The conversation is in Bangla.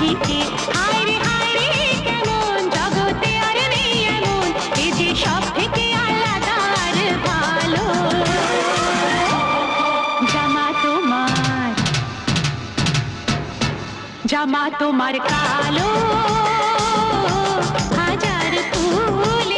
বুঝিতে হায় রে কেমন জগতে আর নেই এমন এ যে সব থেকে আলাদা আর ভালো জামা তোমার জামা তোমার কালো হাজার ফুল